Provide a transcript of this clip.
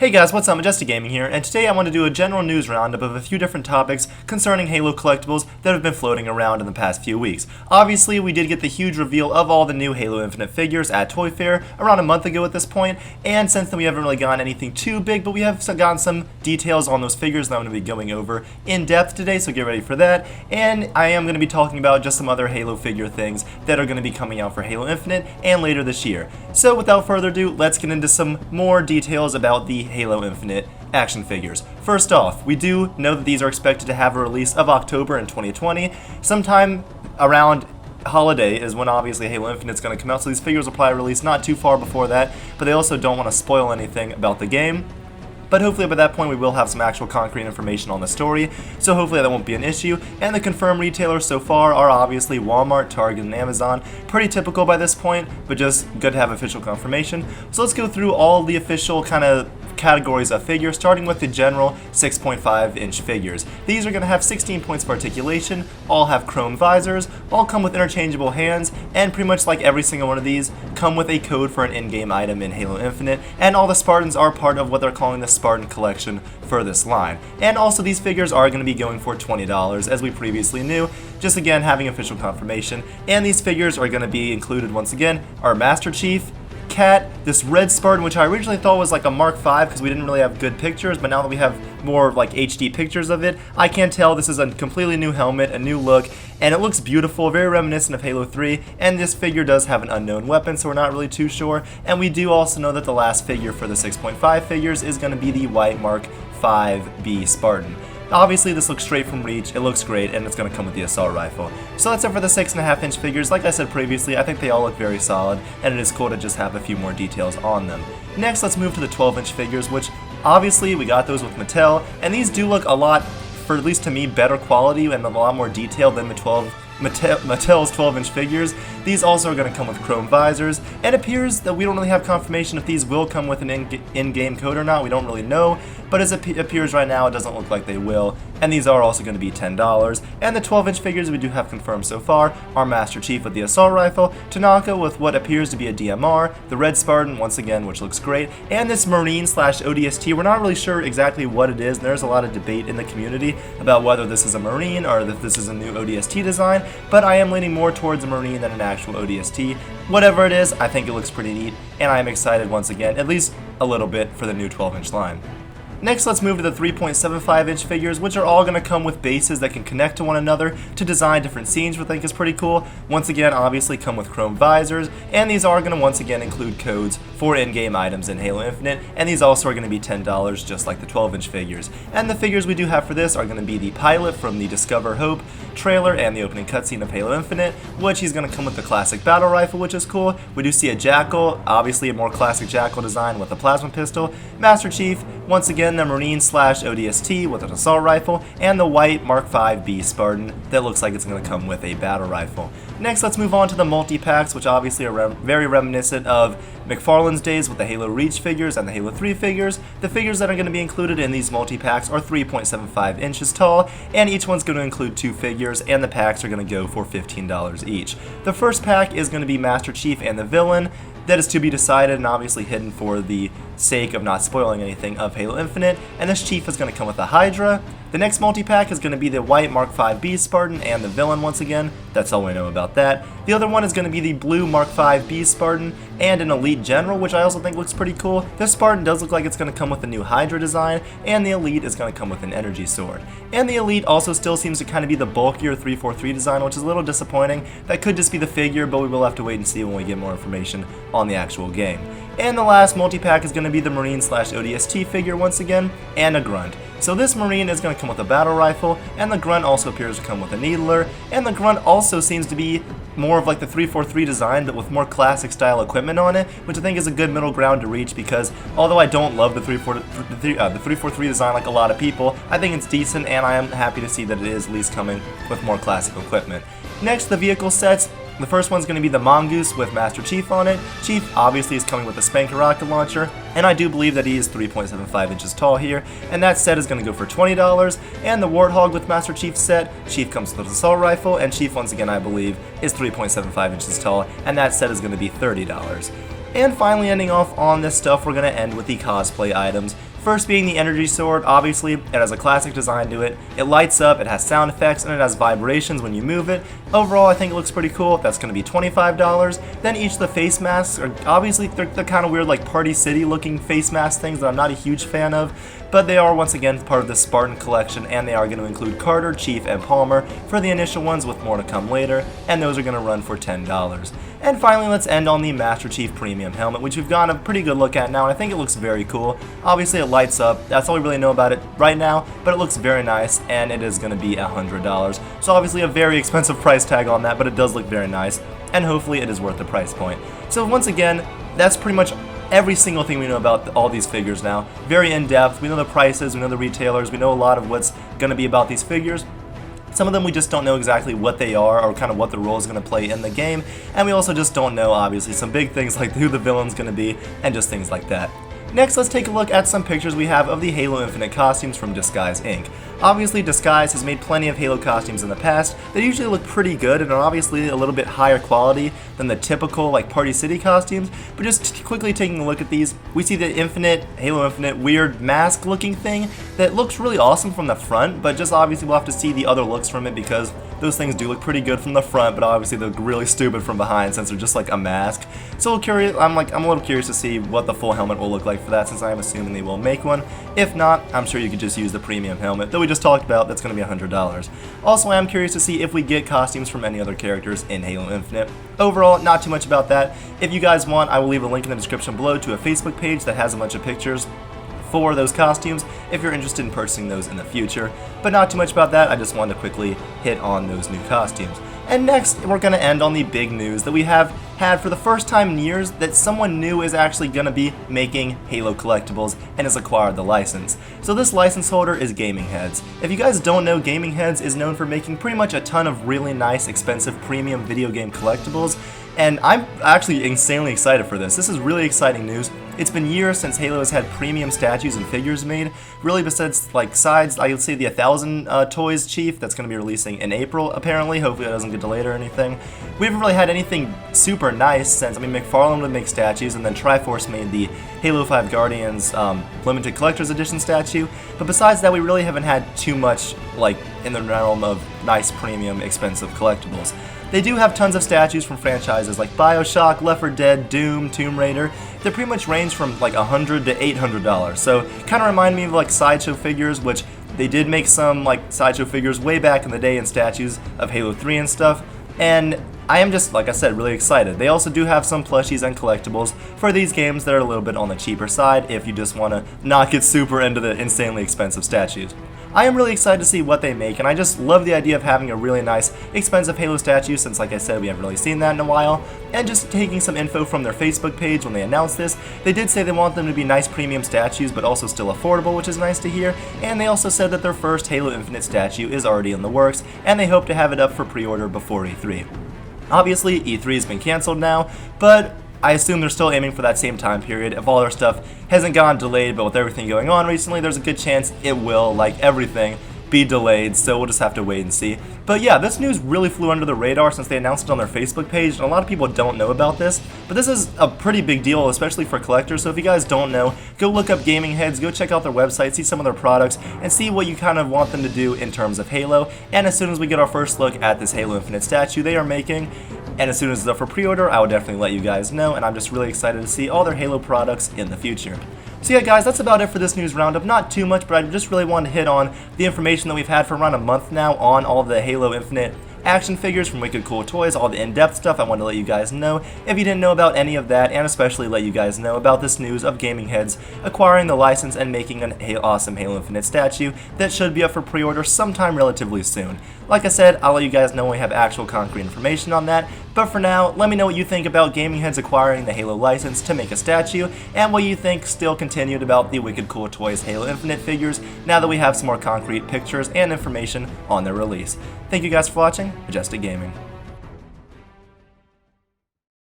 Hey guys, what's up? MajesticGaming here, and today I want to do a general news roundup of a few different topics concerning Halo collectibles that have been floating around in the past few weeks. Obviously, we did get the huge reveal of all the new Halo Infinite figures at Toy Fair around a month ago at this point, and since then we haven't really gotten anything too big, but we have gotten some details on those figures that I'm going to be going over in depth today, so get ready for that. And I am going to be talking about just some other Halo figure things that are going to be coming out for Halo Infinite and later this year. So without further ado, let's get into some more details about the Halo Infinite action figures. First off, we do know that these are expected to have a release of October in 2020. Sometime around holiday is when obviously Halo Infinite is going to come out, so these figures will probably release not too far before that, but they also don't want to spoil anything about the game. But hopefully by that point we will have some actual concrete information on the story, so hopefully that won't be an issue. And the confirmed retailers so far are obviously Walmart, Target, and Amazon. Pretty typical by this point, but just good to have official confirmation. So let's go through all the official kind of categories of figures, starting with the general 6.5-inch figures. These are going to have 16 points of articulation, all have chrome visors, all come with interchangeable hands, and pretty much like every single one of these, come with a code for an in-game item in Halo Infinite, and all the Spartans are part of what they're calling the Spartan collection for this line. And also these figures are going to be going for $20, as we previously knew, just again having official confirmation. And these figures are going to be included once again, our Master Chief, Cat, this red Spartan, which I originally thought was like a Mark V because we didn't really have good pictures, but now that we have more like HD pictures of it, I can tell this is a completely new helmet, a new look, and it looks beautiful, very reminiscent of Halo 3, and this figure does have an unknown weapon, so we're not really too sure. And we do also know that the last figure for the 6.5 figures is going to be the white Mark 5B Spartan. Obviously this looks straight from Reach, it looks great, and it's going to come with the assault rifle. So that's it for the 6.5-inch figures. Like I said previously, I think they all look very solid, and it is cool to just have a few more details on them. Next, let's move to the 12-inch figures, which obviously we got those with Mattel, and these do look a lot, for at least to me, better quality and a lot more detailed than Mattel's 12-inch figures. These also are going to come with chrome visors, and it appears that we don't really have confirmation if these will come with an in-game code or not. We don't really know, but as it appears right now, it doesn't look like they will, and these are also going to be $10. And the 12-inch figures we do have confirmed so far are Master Chief with the assault rifle, Tanaka with what appears to be a DMR, the red Spartan once again, which looks great, and this Marine/ODST. We're not really sure exactly what it is, and there's a lot of debate in the community about whether this is a Marine or if this is a new ODST design, but I am leaning more towards a Marine than an actual ODST. Whatever it is, I think it looks pretty neat, and I am excited once again, at least a little bit, for the new 12-inch line. Next, let's move to the 3.75-inch figures, which are all going to come with bases that can connect to one another to design different scenes, which I think is pretty cool. Once again, obviously come with chrome visors, and these are going to once again include codes for in-game items in Halo Infinite, and these also are going to be $10 just like the 12-inch figures. And the figures we do have for this are going to be the pilot from the Discover Hope trailer and the opening cutscene of Halo Infinite, which he's going to come with the classic battle rifle, which is cool. We do see a Jackal, obviously a more classic Jackal design with a plasma pistol, Master Chief, once again the Marine/ODST with an assault rifle, and the white Mark 5B Spartan that looks like it's going to come with a battle rifle. Next, let's move on to the multi-packs, which obviously are very reminiscent of McFarlane's days with the Halo Reach figures and the Halo 3 figures. The figures that are going to be included in these multi-packs are 3.75 inches tall, and each one's going to include 2 figures, and the packs are going to go for $15 each. The first pack is going to be Master Chief and the villain. That is to be decided and obviously hidden for the sake of not spoiling anything of Halo Infinite, and this Chief is going to come with a Hydra. The next multi-pack is going to be the white Mark 5B Spartan and the villain once again. That's all we know about that. The other one is going to be the blue Mark 5B Spartan and an Elite General, which I also think looks pretty cool. This Spartan does look like it's going to come with a new Hydra design, and the Elite is going to come with an energy sword. And the Elite also still seems to kind of be the bulkier 343 design, which is a little disappointing. That could just be the figure, but we will have to wait and see when we get more information on the actual game. And the last multi-pack is going to be the Marine/ODST figure once again, and a Grunt. So this Marine is going to come with a battle rifle, and the Grunt also appears to come with a Needler, and the Grunt also seems to be more of like the 343 design, but with more classic style equipment on it, which I think is a good middle ground to reach, because although I don't love the 343 design like a lot of people, I think it's decent, and I am happy to see that it is at least coming with more classic equipment. Next, the vehicle sets. The first one's going to be the Mongoose with Master Chief on it. Chief obviously is coming with a Spanker rocket launcher, and I do believe that he is 3.75 inches tall here, and that set is going to go for $20. And the Warthog with Master Chief set, Chief comes with an assault rifle, and Chief once again I believe is 3.75 inches tall, and that set is going to be $30. And finally, ending off on this stuff, we're going to end with the cosplay items First being the energy sword. Obviously it has a classic design to it. It lights up, it has sound effects, and it has vibrations when you move it. Overall I think it looks pretty cool. That's going to be $25. Then each of the face masks are obviously they're kind of weird like Party City looking face mask things that I'm not a huge fan of, but they are once again part of the Spartan collection, and they are going to include Carter, Chief, and Palmer for the initial ones, with more to come later, and those are going to run for $10. And finally, let's end on the Master Chief Premium Helmet, which we've gotten a pretty good look at now, and I think it looks very cool. Obviously it lights up, that's all we really know about it right now, but it looks very nice, and it is going to be $100. So obviously a very expensive price tag on that, but it does look very nice, and hopefully it is worth the price point. So once again, that's pretty much every single thing we know about all these figures now. Very in-depth, we know the prices, we know the retailers, we know a lot of what's going to be about these figures. Some of them we just don't know exactly what they are or kind of what the role is going to play in the game, and we also just don't know, obviously, some big things like who the villain's going to be and just things like that. Next, let's take a look at some pictures we have of the Halo Infinite costumes from Disguise Inc. Obviously, Disguise has made plenty of Halo costumes in the past. They usually look pretty good and are obviously a little bit higher quality than the typical like Party City costumes, but just quickly taking a look at these, we see the Halo Infinite weird mask looking thing that looks really awesome from the front, but just obviously we'll have to see the other looks from it because those things do look pretty good from the front, but obviously they look really stupid from behind since they're just like a mask. So I'm a little curious to see what the full helmet will look like for that, since I'm assuming they will make one. If not, I'm sure you could just use the premium helmet that we just talked about. That's going to be $100. Also, I am curious to see if we get costumes from any other characters in Halo Infinite. Overall, not too much about that. If you guys want, I will leave a link in the description below to a Facebook page that has a bunch of pictures for those costumes if you're interested in purchasing those in the future. But not too much about that, I just wanted to quickly hit on those new costumes. And next, we're going to end on the big news that we have had for the first time in years, that someone new is actually going to be making Halo collectibles and has acquired the license. So this license holder is Gaming Heads. If you guys don't know, Gaming Heads is known for making pretty much a ton of really nice, expensive premium video game collectibles, and I'm actually insanely excited for this. This is really exciting news. It's been years since Halo has had premium statues and figures made. Really, besides I would say the 1000 Toys Chief that's going to be releasing in April, apparently. Hopefully it doesn't get delayed or anything. We haven't really had anything super nice since, McFarlane would make statues, and then Triforce made the Halo 5 Guardians Limited Collector's Edition statue. But besides that, we really haven't had too much, like, in the realm of nice, premium, expensive collectibles. They do have tons of statues from franchises like BioShock, Left 4 Dead, Doom, Tomb Raider. They pretty much range from like $100 to $800. So kind of remind me of like Sideshow figures, which they did make some like Sideshow figures way back in the day in statues of Halo 3 and stuff. And I am just, like I said, really excited. They also do have some plushies and collectibles for these games that are a little bit on the cheaper side if you just want to not get super into the insanely expensive statues. I am really excited to see what they make, and I just love the idea of having a really nice, expensive Halo statue, since like I said, we haven't really seen that in a while. And just taking some info from their Facebook page when they announced this, they did say they want them to be nice premium statues, but also still affordable, which is nice to hear. And they also said that their first Halo Infinite statue is already in the works, and they hope to have it up for pre-order before E3. Obviously, E3 has been cancelled now, but I assume they're still aiming for that same time period. If all their stuff hasn't gone delayed, but with everything going on recently, there's a good chance it will, like everything, be delayed, so we'll just have to wait and see. But yeah, this news really flew under the radar since they announced it on their Facebook page, and a lot of people don't know about this, but this is a pretty big deal, especially for collectors. So if you guys don't know, go look up Gaming Heads, go check out their website, see some of their products, and see what you kind of want them to do in terms of Halo. And as soon as we get our first look at this Halo Infinite statue they are making, and as soon as it's up for pre-order, I will definitely let you guys know, and I'm just really excited to see all their Halo products in the future. So yeah guys, that's about it for this news roundup. Not too much, but I just really wanted to hit on the information that we've had for around a month now on all the Halo Infinite action figures from Wicked Cool Toys, all the in-depth stuff. I wanted to let you guys know if you didn't know about any of that, and especially let you guys know about this news of Gaming Heads acquiring the license and making an awesome Halo Infinite statue that should be up for pre-order sometime relatively soon. Like I said, I'll let you guys know when we have actual concrete information on that, but for now, let me know what you think about Gaming Heads acquiring the Halo license to make a statue, and what you think still continued about the Wicked Cool Toys Halo Infinite figures now that we have some more concrete pictures and information on their release. Thank you guys for watching. Majestic Gaming.